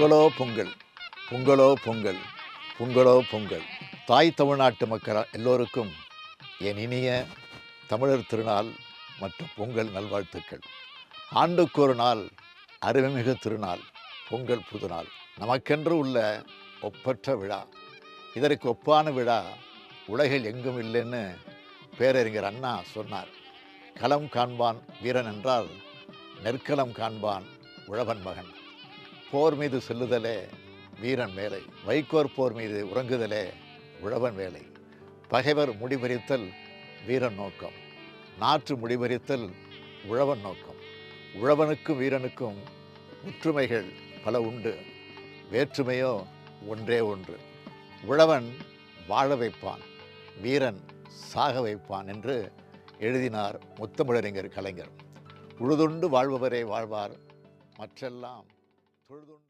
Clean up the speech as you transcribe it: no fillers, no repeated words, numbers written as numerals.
பொங்கலோ பொங்கல், பொங்கலோ பொங்கல், பொங்கலோ பொங்கல். தாய் தமிழ்நாட்டு மக்கள் எல்லோருக்கும் என் இனிய தமிழர் திருநாள் மற்றும் பொங்கல் நல்வாழ்த்துக்கள். ஆண்டுக்கு ஒரு நாள் அருமைமிகு திருநாள் பொங்கல் புதுநாள். நமக்கென்று உள்ள ஒப்பற்ற விழா. இதற்கு ஒப்பான விழா உலகில் எங்கும் இல்லைன்னு பேரறிஞர் அண்ணா சொன்னார். களம் காண்பான் வீரன் என்றால் நெற்களம் காண்பான் உழவன் மகன். போர் மீது செல்லுதலே வீரன் வேலை, வைக்கோற் போர் மீது உறங்குதலே உழவன் வேலை. பகைவர் முடிபறித்தல் வீரன் நோக்கம், நாற்று முடிபறித்தல் உழவன் நோக்கம். உழவனுக்கும் வீரனுக்கும் ஒற்றுமைகள் பல உண்டு, வேற்றுமையோ ஒன்றே ஒன்று. உழவன் வாழ வைப்பான், வீரன் சாக வைப்பான் என்று எழுதினார் முத்தமிழறிஞர் கலைஞர். உழுதுண்டு வாழ்பவரே வாழ்வார், மற்றெல்லாம் தொழுதுண்டு.